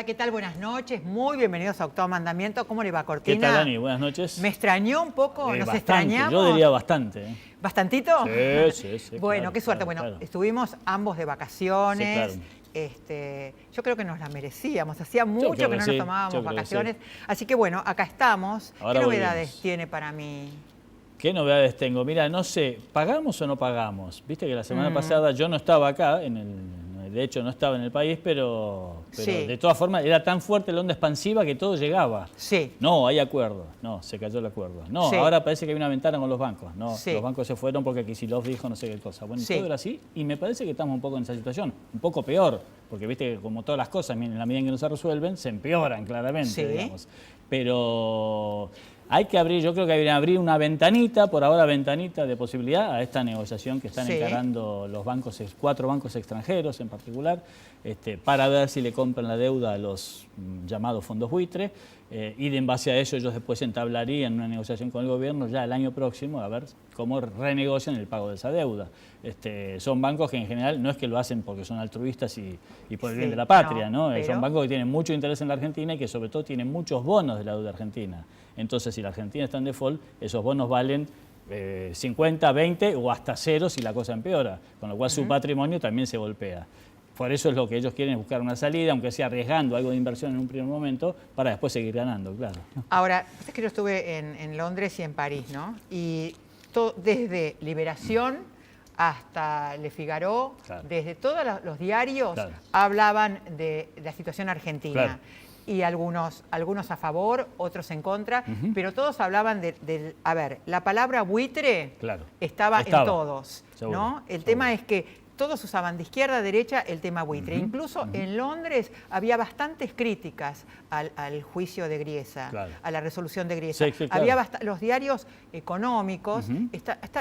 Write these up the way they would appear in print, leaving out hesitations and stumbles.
Hola, ¿qué tal? Buenas noches, muy bienvenidos a Octavo Mandamiento. ¿Cómo le va, Cortina? ¿Qué tal, Dani? Buenas noches. ¿Me extrañó un poco? ¿Nos Bastante, extrañamos? yo diría bastante. ¿Bastantito? Sí. Bueno, claro, qué suerte. claro, Bueno, claro. estuvimos ambos de vacaciones. Sí, claro. Yo creo que nos las merecíamos. Hacía mucho que creo no que nos sí, tomábamos yo creo que vacaciones. sí. Así que bueno, acá estamos. Ahora ¿Qué novedades volvemos. tiene para mí? ¿Qué novedades tengo? Mira, no sé, ¿pagamos o no pagamos? Viste que la semana pasada yo no estaba acá, de hecho no estaba en el país, pero Sí. de todas formas era tan fuerte la onda expansiva que todo llegaba. Sí. No, hay acuerdo. No, se cayó el acuerdo. No, Sí. ahora parece que hay una ventana con los bancos. No, Sí. los bancos se fueron porque Kicillof dijo no sé qué cosa. Bueno, Sí. todo era así y me parece que estamos un poco en esa situación. Un poco peor, porque viste que como todas las cosas, en la medida en que no se resuelven, se empeoran claramente, Sí. digamos. Pero hay que abrir, yo creo que hay que abrir una ventanita, por ahora ventanita de posibilidad a esta negociación que están Sí. encarando los bancos, 4 bancos extranjeros en particular, para ver si le compran la deuda a los llamados fondos buitre, y en base a eso ellos después entablarían una negociación con el gobierno ya el año próximo a ver cómo renegocian el pago de esa deuda. Son bancos que en general no es que lo hacen porque son altruistas y por el bien Sí, de la patria, no, ¿no? pero- Son bancos que tienen mucho interés en la Argentina y que sobre todo tienen muchos bonos de la deuda argentina. Entonces, si la Argentina está en default, esos bonos valen 50, 20 o hasta 0 si la cosa empeora, con lo cual su patrimonio también se golpea. Por eso es lo que ellos quieren, buscar una salida, aunque sea arriesgando algo de inversión en un primer momento, para después seguir ganando, claro. Ahora, es que yo estuve en Londres y en París, ¿no? Y desde Liberación hasta Le Figaro, Claro. desde todos los diarios Claro. hablaban de la situación argentina. Claro. Y algunos a favor, otros en contra, pero todos hablaban a ver, la palabra buitre Claro. estaba en todos, Seguro, ¿no? El seguro. tema es que todos usaban de izquierda a derecha el tema buitre. Incluso en Londres había bastantes críticas al juicio de Griesa, Claro. a la resolución de Griesa. Sí, claro. Había los diarios económicos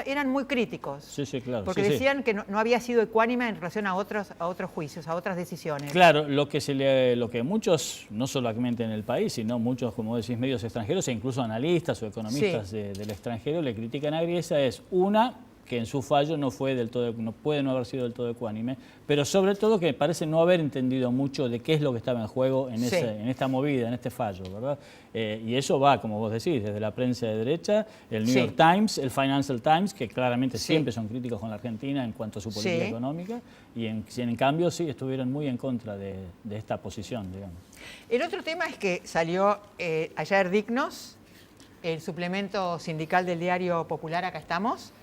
eran muy críticos, Sí, claro. porque sí. decían que no había sido ecuánime en relación a otros juicios, a otras decisiones. Claro, lo que muchos, no solamente en el país, sino muchos, como decís, medios extranjeros e incluso analistas o economistas del extranjero le critican a Griesa es que en su fallo no puede no haber sido del todo ecuánime, pero sobre todo que parece no haber entendido mucho de qué es lo que estaba en juego en esta movida, en este fallo, ¿verdad? Y eso va, como vos decís, desde la prensa de derecha, el New York Times, el Financial Times, que claramente siempre son críticos con la Argentina en cuanto a su política económica, y en cambio sí estuvieron muy en contra de esta posición, digamos. El otro tema es que salió ayer Dignos, el suplemento sindical del Diario Popular, acá estamos,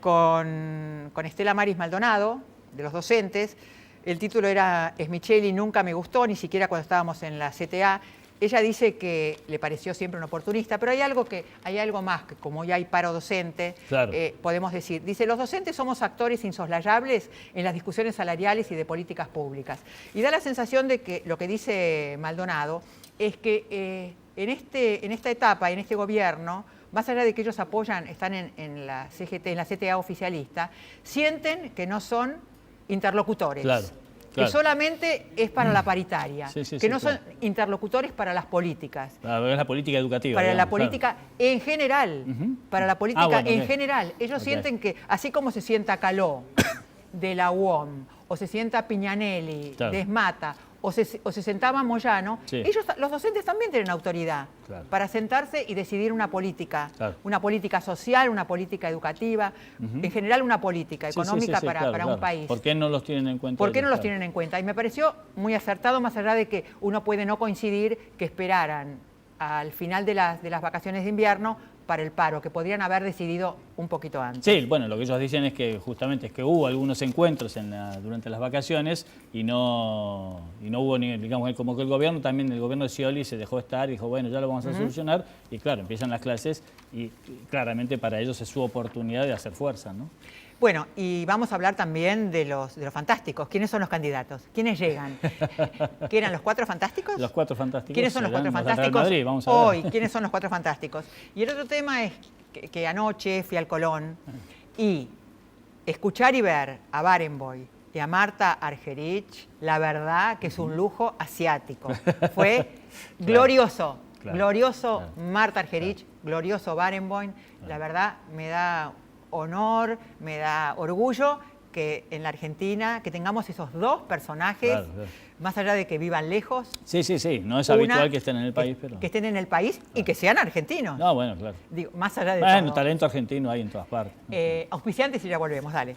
con Estela Maris Maldonado, de los docentes. El título era Smicheli nunca me gustó, ni siquiera cuando estábamos en la CTA. Ella dice que le pareció siempre un oportunista, pero hay algo más, que como ya hay paro docente, Claro. podemos decir. Dice, los docentes somos actores insoslayables en las discusiones salariales y de políticas públicas. Y da la sensación de que lo que dice Maldonado es que en esta etapa, en este gobierno, más allá de que ellos están en la CGT, en la CTA oficialista, sienten que no son interlocutores. Claro. Que solamente es para la paritaria, que no son interlocutores para las políticas. Es la política educativa. Para la digamos, política en general, para la política en general. Ellos Ok. sienten que, así como se sienta Caló de la UOM, o se sienta Piñanelli Claro. de Esmata, o se sentaba Moyano, los docentes también tienen autoridad para sentarse y decidir una política social, una política educativa, en general una política económica para un país. ¿Por qué no los tienen en cuenta? ¿Por qué no los tienen en cuenta? Y me pareció muy acertado, más allá de que uno puede no coincidir, que esperaran al final de las vacaciones de invierno para el paro, que podrían haber decidido un poquito antes. Sí, bueno, lo que ellos dicen es que justamente hubo algunos encuentros durante las vacaciones y no hubo ni, digamos, como que el gobierno de Scioli se dejó estar y dijo, bueno, ya lo vamos a solucionar, y claro, empiezan las clases y claramente para ellos es su oportunidad de hacer fuerza, ¿no? Bueno, y vamos a hablar también de los fantásticos. ¿Quiénes son los candidatos? ¿Quiénes llegan? ¿Qué eran los 4 fantásticos? Los 4 fantásticos. ¿Quiénes son los 4 fantásticos Madrid, vamos a ver. hoy? ¿Quiénes son los 4 fantásticos? Y el otro tema es que anoche fui al Colón y escuchar y ver a Barenboim y a Marta Argerich, la verdad que es un lujo asiático. Fue glorioso, glorioso Marta Argerich, glorioso Barenboim. La verdad me da honor, me da orgullo que en la Argentina, que tengamos esos dos personajes, Claro, claro. más allá de que vivan lejos. Sí, sí, sí. No es una, habitual que estén en el país, pero... Que estén en el país y que sean argentinos. No, bueno, claro. Digo, más allá de Bueno, todo. talento argentino hay en todas partes. Auspiciantes y ya volvemos, dale.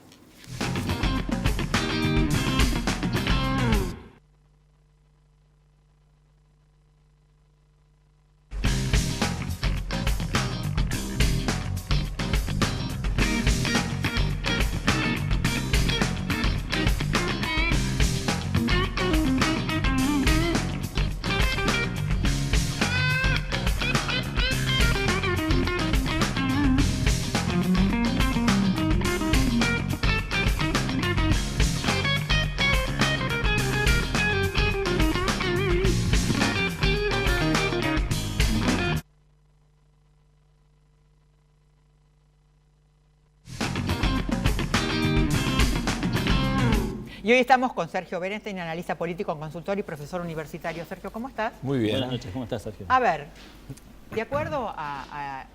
Y hoy estamos con Sergio Berenstein, analista político, consultor y profesor universitario. Sergio, ¿cómo estás? Muy bien. Buenas noches, ¿cómo estás, Sergio? A ver, de acuerdo a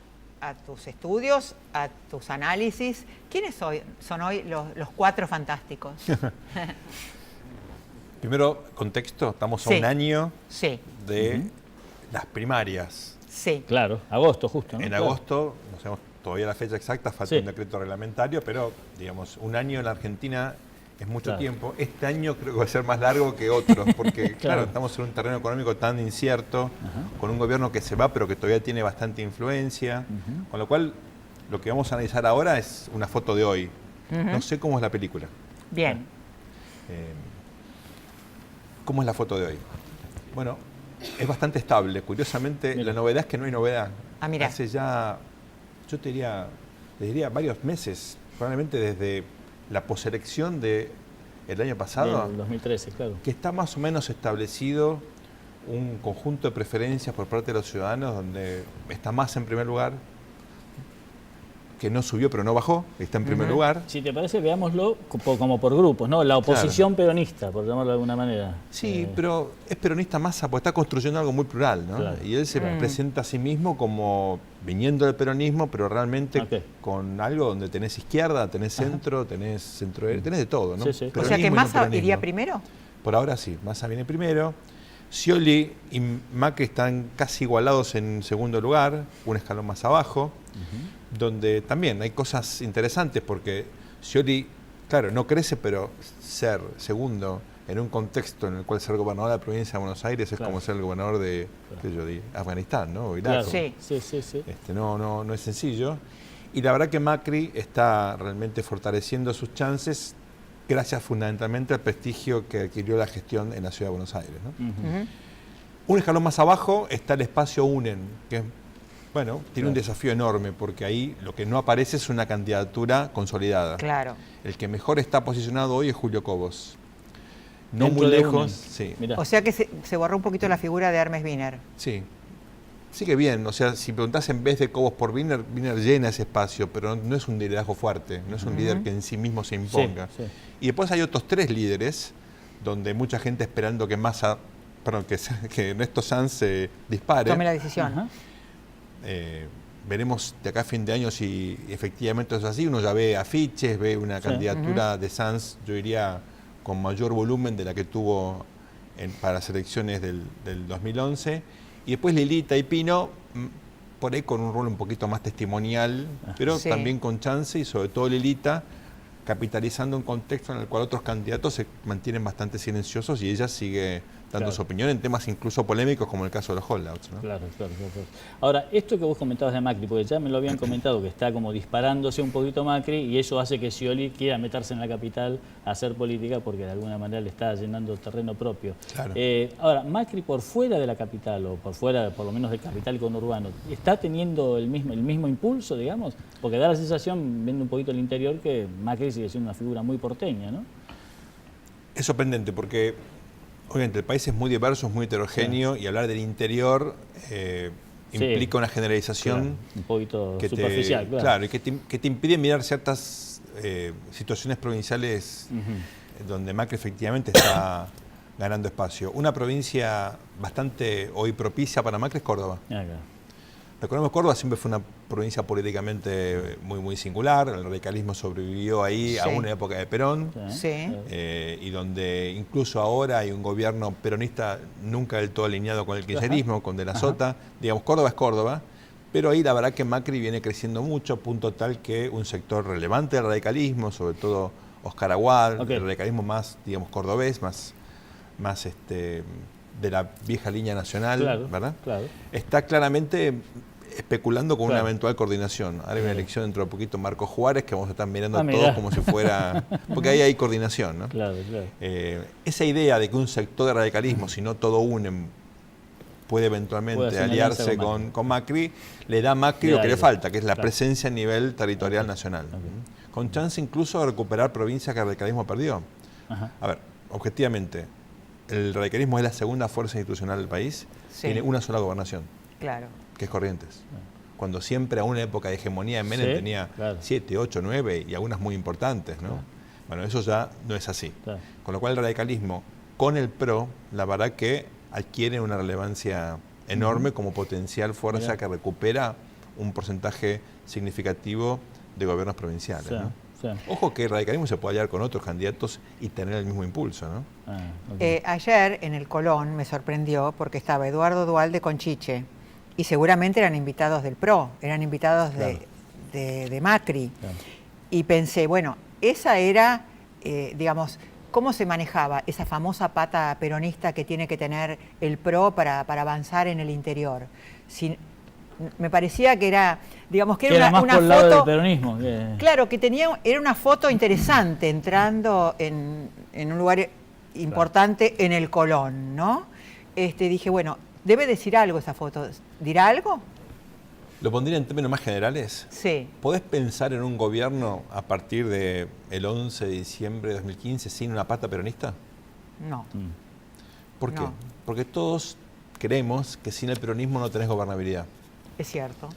tus estudios, a tus análisis, ¿quiénes son hoy los cuatro fantásticos? Primero, contexto, estamos a Sí. un año Sí, de las primarias. sí. Claro, agosto justo, ¿no? En Claro. agosto, no sabemos todavía la fecha exacta, falta Sí. un decreto reglamentario, pero digamos, un año en la Argentina es mucho Claro. tiempo. Este año creo que va a ser más largo que otros, porque claro, Claro. estamos en un terreno económico tan incierto, con un gobierno que se va, pero que todavía tiene bastante influencia, con lo cual lo que vamos a analizar ahora es una foto de hoy. No sé cómo es la película. Bien. ¿Cómo es la foto de hoy? Bueno, es bastante estable. Curiosamente, Mira. la novedad es que no hay novedad. Ah, mira. Hace ya, yo te diría varios meses, probablemente desde la poselección del año pasado, Del 2013, claro. que está más o menos establecido un conjunto de preferencias por parte de los ciudadanos donde está más en primer lugar, que no subió pero no bajó, está en primer lugar. Si te parece, veámoslo como por grupos, ¿no? La oposición peronista, por llamarlo de alguna manera. Sí, pero es peronista Massa porque está construyendo algo muy plural, ¿no? Claro. Y él se presenta a sí mismo como viniendo del peronismo, pero realmente Ok. con algo donde tenés izquierda, tenés centro, tenés centro, tenés de todo, ¿no? Sí, sí. O sea Peronismo que y no Massa peronismo. iría primero. Por ahora sí, Massa viene primero. Scioli y Macri están casi igualados en segundo lugar, un escalón más abajo, donde también hay cosas interesantes porque Scioli, claro, no crece, pero ser segundo en un contexto en el cual ser gobernador de la provincia de Buenos Aires es Claro. como ser el gobernador de, qué sé yo, de Afganistán, ¿no? O Irak. Claro. Sí. Sí, sí, sí. No es sencillo. Y la verdad que Macri está realmente fortaleciendo sus chances gracias fundamentalmente al prestigio que adquirió la gestión en la ciudad de Buenos Aires, ¿no? Ujú. Un escalón más abajo está el espacio UNEN, que bueno, tiene un Claro. desafío enorme porque ahí lo que no aparece es una candidatura consolidada. Claro. El que mejor está posicionado hoy es Julio Cobos. No Dentro muy de lejos, UNEN. sí. Mirá. O sea que se borró un poquito la figura de Hermes Wiener. Sí. Sigue bien, o sea, si preguntás en vez de Cobos por Wiener, Wiener llena ese espacio, pero no es un liderazgo fuerte, no es un líder que en sí mismo se imponga. Sí, sí. Y después hay otros tres líderes, donde mucha gente esperando que Massa, perdón, que Ernesto Sanz se dispare. Tome la decisión. Ajá. Veremos de acá a fin de año si efectivamente es así. Uno ya ve afiches, ve una Sí. candidatura de Sanz, yo diría, con mayor volumen de la que tuvo para las elecciones del 2011. Y después Lilita y Pino, por ahí con un rol un poquito más testimonial, pero Sí. también con chance, y sobre todo Lilita, capitalizando un contexto en el cual otros candidatos se mantienen bastante silenciosos y ella sigue dando Claro. su opinión en temas incluso polémicos como el caso de los holdouts, ¿no? Claro, claro, claro. Ahora, esto que vos comentabas de Macri, porque ya me lo habían comentado, que está como disparándose un poquito Macri y eso hace que Scioli quiera meterse en la capital a hacer política porque de alguna manera le está llenando terreno propio. Claro. Ahora, Macri por fuera de la capital o por fuera, por lo menos del capital conurbano, ¿está teniendo el mismo impulso, digamos? Porque da la sensación, viendo un poquito el interior, que Macri sigue siendo una figura muy porteña, ¿no? Es sorprendente porque, obviamente, el país es muy diverso, es muy heterogéneo y hablar del interior Sí. implica una generalización Claro, un poquito que superficial, te, claro, y que te impide mirar ciertas situaciones provinciales donde Macri efectivamente está ganando espacio. Una provincia bastante hoy propicia para Macri es Córdoba. Acá. Recordemos, Córdoba siempre fue una provincia políticamente muy singular. El radicalismo sobrevivió ahí a una época de Perón. Sí. Y donde incluso ahora hay un gobierno peronista nunca del todo alineado con el kirchnerismo, con De la Sota. Digamos, Córdoba es Córdoba. Pero ahí la verdad que Macri viene creciendo mucho, a punto tal que un sector relevante del radicalismo, sobre todo Oscar Aguad, el radicalismo más, digamos, cordobés, más de la vieja línea nacional, ¿verdad? Claro. Está claramente especulando con una eventual coordinación. Ahora hay una elección dentro de poquito, Marcos Juárez, que vamos a estar mirando todos como si fuera... Porque ahí hay coordinación, ¿no? Claro. Esa idea de que un sector de radicalismo, si no todo une, puede eventualmente aliarse con Macri, le da a Macri lo que le falta, que es la presencia a nivel territorial nacional. Con chance incluso de recuperar provincias que el radicalismo perdió. A ver, objetivamente, el radicalismo es la segunda fuerza institucional del país, tiene una sola gobernación, que es Corrientes. Cuando siempre a una época de hegemonía en Menem tenía 7, 8, 9 y algunas muy importantes, ¿no? Bueno, eso ya no es así. Con lo cual el radicalismo con el PRO, la verdad que adquiere una relevancia enorme como potencial fuerza que recupera un porcentaje significativo de gobiernos provinciales, ¿no? Ojo que el radicalismo se puede aliar con otros candidatos y tener el mismo impulso, ¿no? Ayer en el Colón me sorprendió porque estaba Eduardo Duhalde con Chiche y seguramente eran invitados del PRO, eran invitados de Macri. Y pensé, bueno, esa era, digamos, ¿cómo se manejaba esa famosa pata peronista que tiene que tener el PRO para avanzar en el interior? Me parecía que era, digamos, que era una foto... lado del peronismo. Claro, que era una foto interesante entrando en un lugar importante en el Colón, ¿no? Dije, bueno, debe decir algo esa foto. ¿Dirá algo? ¿Lo pondría en términos más generales? Sí. ¿Podés pensar en un gobierno a partir del 11 de diciembre de 2015 sin una pata peronista? No. ¿Por qué? Porque todos creemos que sin el peronismo no tenés gobernabilidad. Es cierto.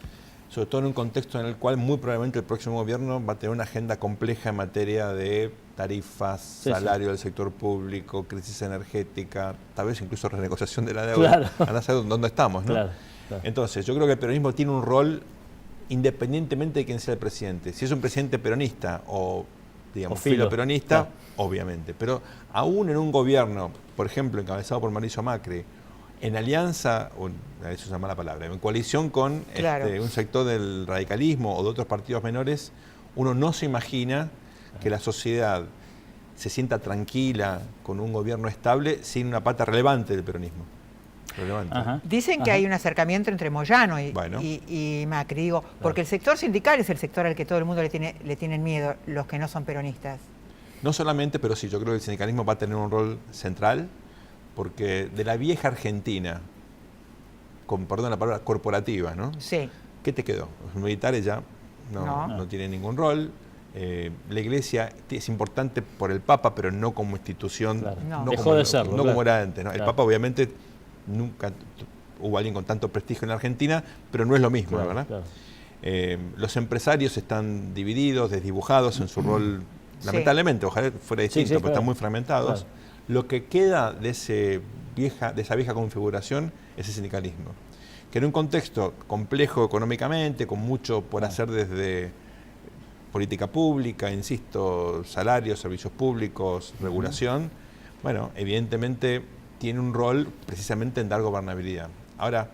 Sobre todo en un contexto en el cual muy probablemente el próximo gobierno va a tener una agenda compleja en materia de tarifas, salario del sector público, crisis energética, tal vez incluso renegociación de la deuda. Andá a saber dónde estamos, ¿no? Entonces, yo creo que el peronismo tiene un rol independientemente de quién sea el presidente. Si es un presidente peronista o, digamos, filoperonista, obviamente. Pero aún en un gobierno, por ejemplo, encabezado por Mauricio Macri, en alianza, o eso es una mala palabra, en coalición con un sector del radicalismo o de otros partidos menores, uno no se imagina que la sociedad se sienta tranquila con un gobierno estable sin una pata relevante del peronismo. Dicen que hay un acercamiento entre Moyano y Macri, digo, porque el sector sindical es el sector al que todo el mundo le tienen miedo, los que no son peronistas. No solamente, pero sí, yo creo que el sindicalismo va a tener un rol central, porque de la vieja Argentina, con perdón la palabra, corporativa, ¿no? Sí. ¿Qué te quedó? Los militares ya no tienen ningún rol. La Iglesia es importante por el Papa, pero no como institución. Dejó de serlo. No como era antes, ¿no? El Papa obviamente nunca hubo alguien con tanto prestigio en la Argentina, pero no es lo mismo, ¿verdad? Los empresarios están divididos, desdibujados en su rol, lamentablemente, ojalá fuera distinto, pero están muy fragmentados. Lo que queda de esa vieja configuración es el sindicalismo, que en un contexto complejo económicamente, con mucho por hacer desde política pública, insisto, salarios, servicios públicos, regulación, bueno, evidentemente tiene un rol precisamente en dar gobernabilidad. Ahora,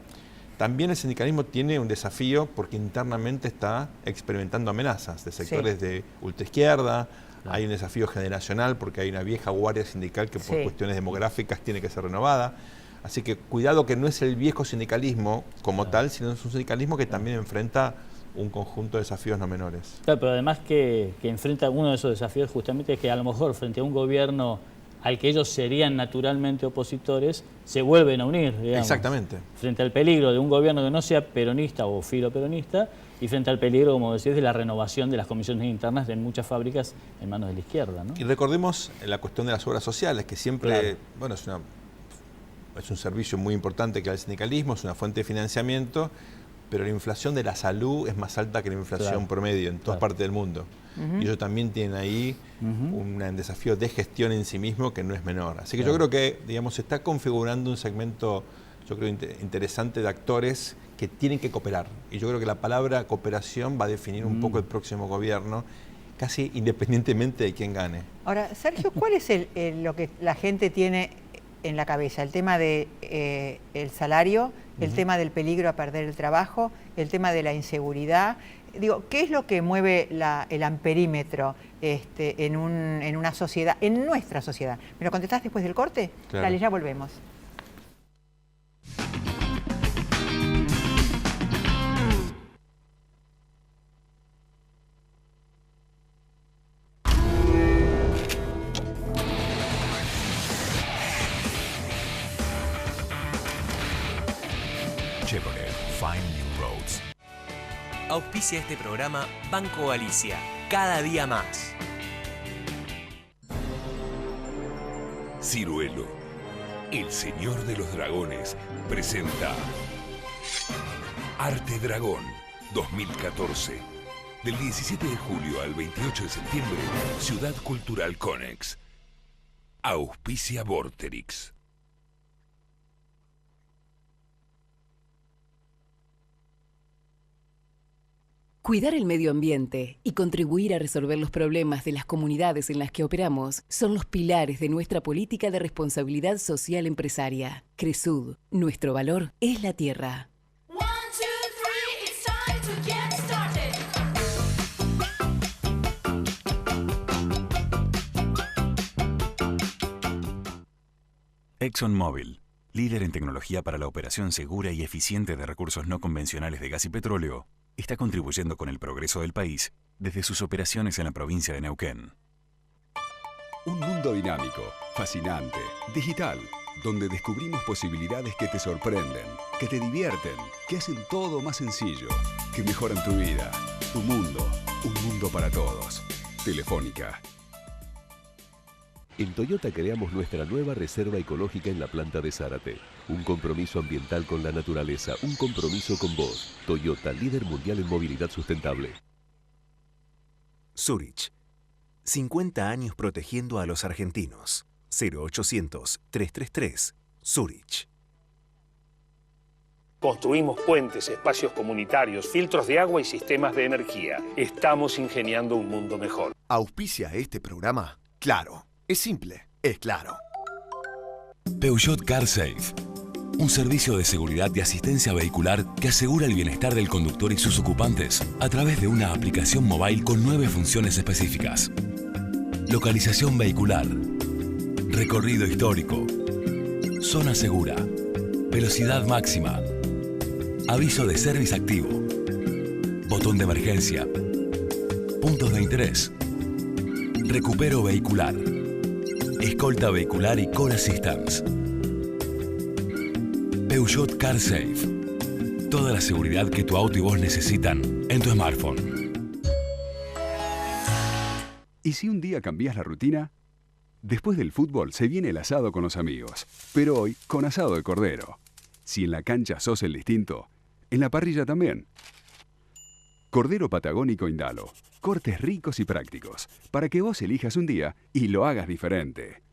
también el sindicalismo tiene un desafío porque internamente está experimentando amenazas de sectores de ultraizquierda. Hay un desafío generacional porque hay una vieja guardia sindical que por cuestiones demográficas tiene que ser renovada. Así que cuidado que no es el viejo sindicalismo como tal, sino es un sindicalismo que también enfrenta un conjunto de desafíos no menores. Claro, pero además que enfrenta uno de esos desafíos justamente es que a lo mejor frente a un gobierno al que ellos serían naturalmente opositores, se vuelven a unir, digamos. Exactamente. Frente al peligro de un gobierno que no sea peronista o filoperonista, y frente al peligro, como decís, de la renovación de las comisiones internas de muchas fábricas en manos de la izquierda, ¿no? Y recordemos la cuestión de las obras sociales, que siempre, bueno, es un servicio muy importante que da el sindicalismo, es una fuente de financiamiento, pero la inflación de la salud es más alta que la inflación promedio en todas partes del mundo. Y ellos también tienen ahí un desafío de gestión en sí mismo que no es menor. Así que yo creo que, digamos, se está configurando un segmento, yo creo, interesante de actores que tienen que cooperar. Y yo creo que la palabra cooperación va a definir un poco el próximo gobierno, casi independientemente de quién gane. Ahora, Sergio, ¿cuál es lo que la gente tiene en la cabeza? El tema de el salario, el tema del peligro a perder el trabajo, el tema de la inseguridad. Digo, ¿qué es lo que mueve el amperímetro en una sociedad, en nuestra sociedad? ¿Me lo contestás después del corte? Claro. Dale, ya volvemos. Chevrolet, Find New Roads. Auspicia este programa Banco Galicia, cada día más. Ciruelo, el señor de los dragones, presenta Arte Dragón 2014. Del 17 de julio al 28 de septiembre, Ciudad Cultural Conex. Auspicia Vorterix. Cuidar el medio ambiente y contribuir a resolver los problemas de las comunidades en las que operamos son los pilares de nuestra política de responsabilidad social empresaria. Cresud, nuestro valor es la tierra. ExxonMobil, líder en tecnología para la operación segura y eficiente de recursos no convencionales de gas y petróleo, está contribuyendo con el progreso del país desde sus operaciones en la provincia de Neuquén. Un mundo dinámico, fascinante, digital, donde descubrimos posibilidades que te sorprenden, que te divierten, que hacen todo más sencillo, que mejoran tu vida, tu mundo, un mundo para todos. Telefónica. En Toyota creamos nuestra nueva reserva ecológica en la planta de Zárate. Un compromiso ambiental con la naturaleza, un compromiso con vos. Toyota, líder mundial en movilidad sustentable. Zurich. 50 años protegiendo a los argentinos. 0800-333. Zurich. Construimos puentes, espacios comunitarios, filtros de agua y sistemas de energía. Estamos ingeniando un mundo mejor. ¿Auspicia este programa? Claro. Es simple, es claro. Peugeot CarSafe, un servicio de seguridad y asistencia vehicular que asegura el bienestar del conductor y sus ocupantes a través de una aplicación móvil con 9 funciones específicas. Localización vehicular, recorrido histórico, zona segura, velocidad máxima, aviso de service activo, botón de emergencia, puntos de interés, recupero vehicular, escolta vehicular y Core Assistance. Peugeot CarSafe. Toda la seguridad que tu auto y vos necesitan en tu smartphone. ¿Y si un día cambias la rutina? Después del fútbol se viene el asado con los amigos, pero hoy con asado de cordero. Si en la cancha sos el distinto, en la parrilla también. Cordero Patagónico Indalo. Cortes ricos y prácticos, para que vos elijas un día y lo hagas diferente.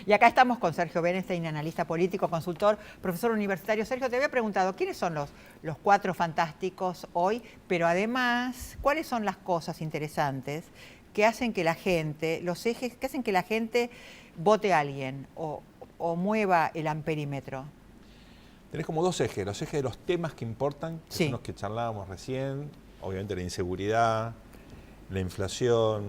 Y acá estamos con Sergio Berenstein, analista político, consultor, profesor universitario. Sergio, te había preguntado, ¿quiénes son los 4 fantásticos hoy? Pero además, ¿cuáles son las cosas interesantes que hacen que la gente, los ejes que hacen que la gente vote a alguien o mueva el amperímetro? Tenés como 2 ejes, los ejes de los temas que importan, que son los que charlábamos recién, obviamente la inseguridad, la inflación,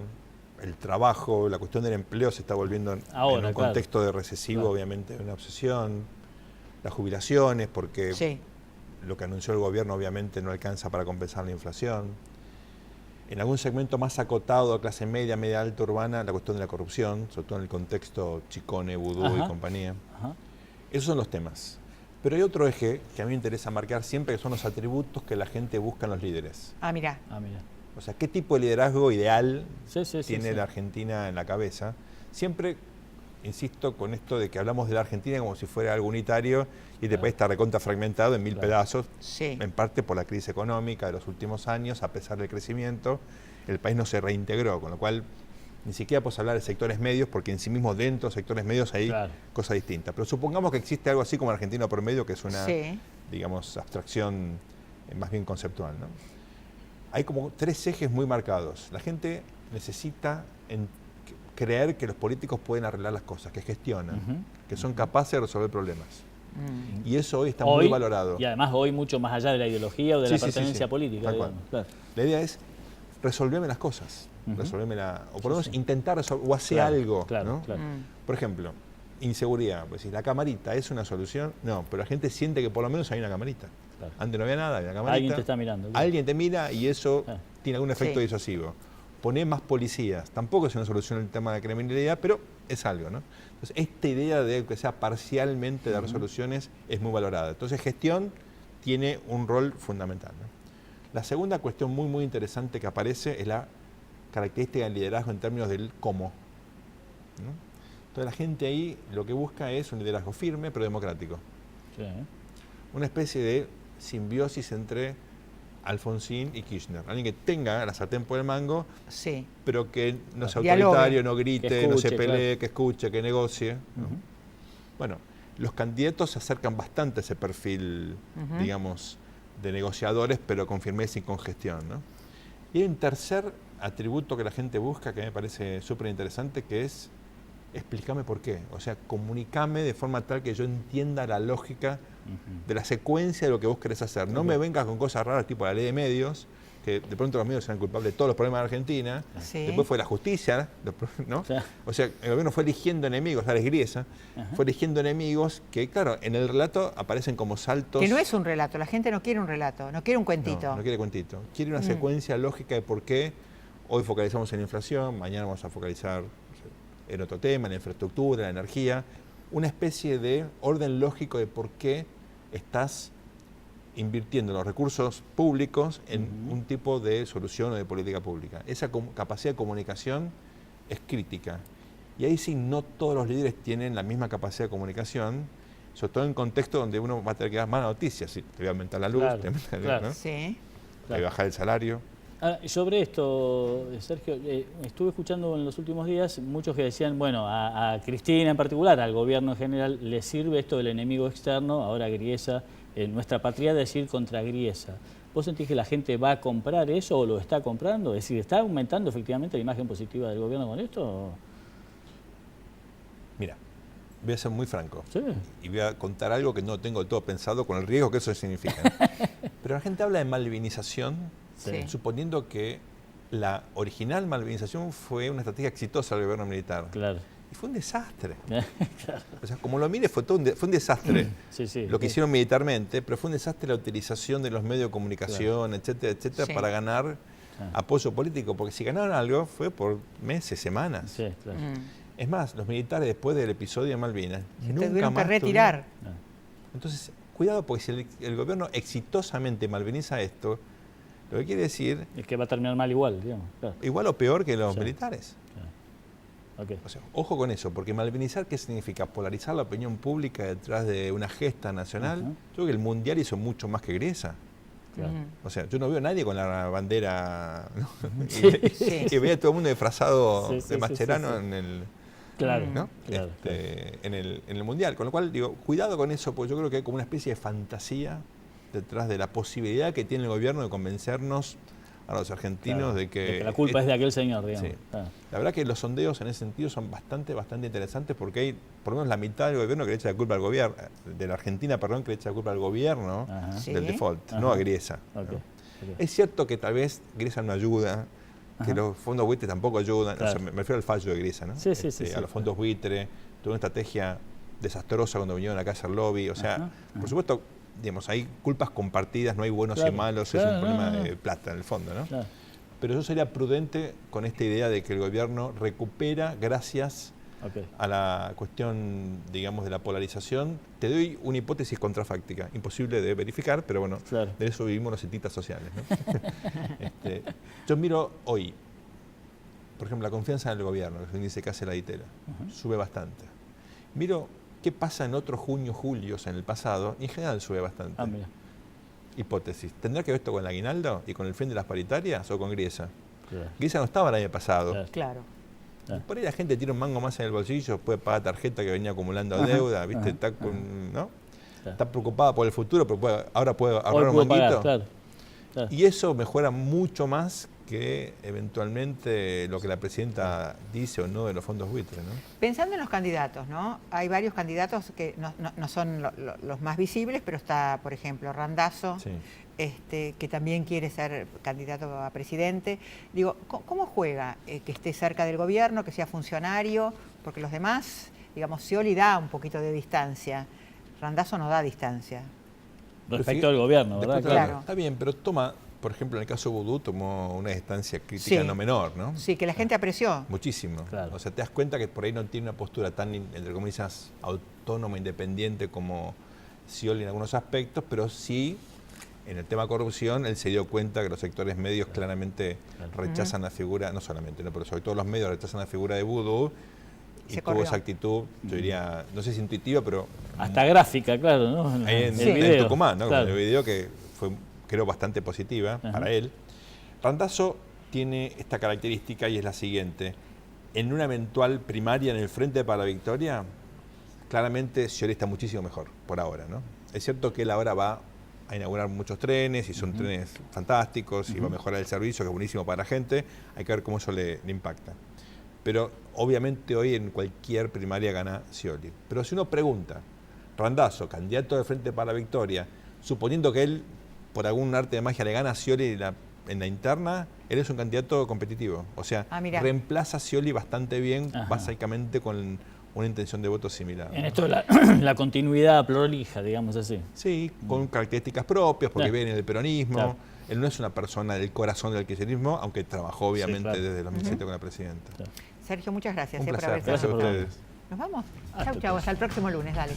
el trabajo, la cuestión del empleo se está volviendo en un contexto de recesivo, obviamente, una obsesión, las jubilaciones, porque lo que anunció el gobierno obviamente no alcanza para compensar la inflación. En algún segmento más acotado de clase media, media alta, urbana, la cuestión de la corrupción, sobre todo en el contexto Chicone, Vudú y compañía. Esos son los temas. Pero hay otro eje que a mí me interesa marcar siempre, que son los atributos que la gente busca en los líderes. Mirá. O sea, ¿qué tipo de liderazgo ideal tiene la Argentina en la cabeza? Siempre insisto con esto de que hablamos de la Argentina como si fuera algo unitario y este país está recontra fragmentado en 1000 pedazos, en parte por la crisis económica de los últimos años. A pesar del crecimiento, el país no se reintegró, con lo cual Ni siquiera puedes hablar de sectores medios, porque en sí mismo dentro de sectores medios hay cosas distintas. Pero supongamos que existe algo así como el argentino promedio, que es una, digamos, abstracción más bien conceptual, ¿no? Hay como 3 ejes muy marcados. La gente necesita creer que los políticos pueden arreglar las cosas, que gestionan, que son capaces de resolver problemas. Y eso hoy está muy valorado. Y además hoy mucho más allá de la ideología o de la pertenencia política. Claro. La idea es resolverme las cosas, o por lo menos intentar resolver, o hacer algo. ¿No? Por ejemplo, inseguridad. Pues si la camarita es una solución, no, pero la gente siente que por lo menos hay una camarita. Antes no había nada, había una camarita. Alguien te está mirando. Alguien te mira y eso tiene algún efecto disuasivo. Poner más policías, tampoco es una solución el tema de la criminalidad, pero es algo, ¿no? Entonces, esta idea de que sea parcialmente de resoluciones es muy valorada. Entonces, gestión tiene un rol fundamental, ¿no? La segunda cuestión muy interesante que aparece es la característica del liderazgo en términos del cómo, ¿no? Entonces, la gente ahí lo que busca es un liderazgo firme, pero democrático. Una especie de simbiosis entre Alfonsín y Kirchner. Alguien que tenga la sartén por el mango, pero que no sea autoritario, no grite, escuche, no se pelee, que escuche, que negocie, ¿no? Bueno, los candidatos se acercan bastante a ese perfil, digamos, de negociadores, pero con firmeza y con gestión, ¿no? Y hay un tercer atributo que la gente busca, que me parece súper interesante, que es explícame por qué. O sea, comunícame de forma tal que yo entienda la lógica de la secuencia de lo que vos querés hacer. No me vengas con cosas raras tipo la ley de medios, que de pronto los medios serán culpables de todos los problemas de Argentina. Después fue la justicia, ¿no? O sea, el gobierno fue eligiendo enemigos, Alex Griesa, fue eligiendo enemigos que, claro, en el relato aparecen como saltos. Que no es un relato, la gente no quiere un relato, no quiere un cuentito. No quiere cuentito. Quiere una secuencia lógica de por qué hoy focalizamos en la inflación, mañana vamos a focalizar en otro tema, en la infraestructura, en la energía. Una especie de orden lógico de por qué estás invirtiendo los recursos públicos en un tipo de solución o de política pública. Esa capacidad de comunicación es crítica. Y ahí sí, no todos los líderes tienen la misma capacidad de comunicación, sobre todo en contexto donde uno va a tener que dar malas noticias. Sí, te voy a aumentar la luz, te voy a aumentar, ¿no? Te voy a bajar el salario. Sobre esto, Sergio, estuve escuchando en los últimos días muchos que decían, bueno, a Cristina en particular, al gobierno en general, le sirve esto del enemigo externo, ahora Griesa, nuestra patria, decir contra Griesa. ¿Vos sentís que la gente va a comprar eso o lo está comprando? Es decir, ¿está aumentando efectivamente la imagen positiva del gobierno con esto? Mira, voy a ser muy franco y voy a contar algo que no tengo todo pensado con el riesgo que eso significa. Pero la gente habla de malvinización, suponiendo que la original malvinización fue una estrategia exitosa del gobierno militar. Y fue un desastre. O sea, como lo mire, fue un desastre lo que hicieron militarmente, pero fue un desastre la utilización de los medios de comunicación, etcétera, etcétera, para ganar apoyo político. Porque si ganaron algo fue por meses, semanas. Es más, los militares después del episodio de Malvinas nunca más retirar. Entonces, cuidado, porque si el gobierno exitosamente malviniza esto, lo que quiere decir es que va a terminar mal igual, digamos. Igual o peor que los militares. O sea, ojo con eso, porque malvinizar, ¿qué significa? Polarizar la opinión pública detrás de una gesta nacional. Yo creo que el Mundial hizo mucho más que Griesa. O sea, yo no veo a nadie con la bandera, ¿no? Y veía a todo el mundo disfrazado de Mascherano en el... ¿no? En el Mundial. Con lo cual, digo, cuidado con eso, porque yo creo que hay como una especie de fantasía detrás de la posibilidad que tiene el gobierno de convencernos a los argentinos de que la culpa es de aquel señor, digamos. La verdad que los sondeos en ese sentido son bastante interesantes, porque hay por lo menos la mitad del gobierno que le echa la culpa al gobierno, de la Argentina, perdón, que le echa la culpa al gobierno del default, no a Griesa. ¿No? Es cierto que tal vez Griesa no ayuda, que los fondos buitre tampoco ayudan, o sea, me refiero al fallo de Griesa, ¿no? A los fondos buitre, tuvo una estrategia desastrosa cuando vinieron acá a hacer lobby, o sea, por supuesto, digamos, hay culpas compartidas, no hay buenos y malos, es un problema de plata en el fondo, ¿no? Pero yo sería prudente con esta idea de que el gobierno recupera gracias a la cuestión, digamos, de la polarización. Te doy una hipótesis contrafáctica, imposible de verificar, pero bueno, de eso vivimos los cientistas sociales, ¿no? Yo miro hoy, por ejemplo, la confianza en el gobierno, que es un índice que hace la Itela, sube bastante. Miro qué pasa en otros junio-julios en el pasado, y en general sube bastante. Hipótesis, ¿tendrá que ver esto con el aguinaldo y con el fin de las paritarias o con Griesa? Griesa no estaba el año pasado. Por ahí la gente tiene un mango más en el bolsillo, puede pagar tarjeta que venía acumulando deuda, ¿viste? Está, ¿no? Está preocupada por el futuro, pero ahora puede ahorrar un manguito. Claro. Y eso mejora mucho más que eventualmente lo que la presidenta dice o no de los fondos buitres, ¿no? Pensando en los candidatos, ¿no? Hay varios candidatos que no son los más visibles, pero está, por ejemplo, Randazzo, Sí. Que también quiere ser candidato a presidente. Digo, ¿cómo juega que esté cerca del gobierno, que sea funcionario? Porque los demás, digamos, Scioli da un poquito de distancia, Randazzo no da distancia. Respecto al gobierno, ¿verdad? Claro. Está bien, pero toma, por ejemplo, en el caso Vudú tomó una distancia crítica Sí. no menor, ¿no? Sí, que la gente apreció. Muchísimo. Claro. O sea, te das cuenta que por ahí no tiene una postura tan, entre comillas, autónoma, independiente como Scioli en algunos aspectos, pero sí, en el tema corrupción, él se dio cuenta que los sectores medios claramente rechazan la figura, no solamente, ¿no? Pero sobre todo los medios rechazan la figura de Vudú y Se tuvo corrió. esa actitud, yo diría, no sé si intuitiva, pero Hasta gráfica, claro, ¿no? ahí en, el en video, Tucumán, ¿no? claro. Con el video que fue, creo, bastante positiva para él. Randazzo tiene esta característica y es la siguiente. En una eventual primaria en el Frente para la Victoria, claramente Scioli está muchísimo mejor, por ahora, ¿no? Es cierto que él ahora va a inaugurar muchos trenes y son trenes fantásticos y va a mejorar el servicio, que es buenísimo para la gente. Hay que ver cómo eso le impacta. Pero obviamente hoy en cualquier primaria gana Scioli. Pero si uno pregunta, Randazzo, candidato del Frente para la Victoria, suponiendo que él, por algún arte de magia, le gana a Scioli en la interna, él es un candidato competitivo. O sea, reemplaza a Scioli bastante bien, básicamente con una intención de voto similar. En esto la continuidad prolija, digamos así. Sí, con características propias, porque viene del peronismo. Claro. Él no es una persona del corazón del kirchnerismo, aunque trabajó obviamente claro. desde 2007 con la presidenta. Sergio, muchas gracias Un por placer. haber Gracias a estado. ustedes. Nos vamos. Hasta Chau, hasta el próximo lunes, dale.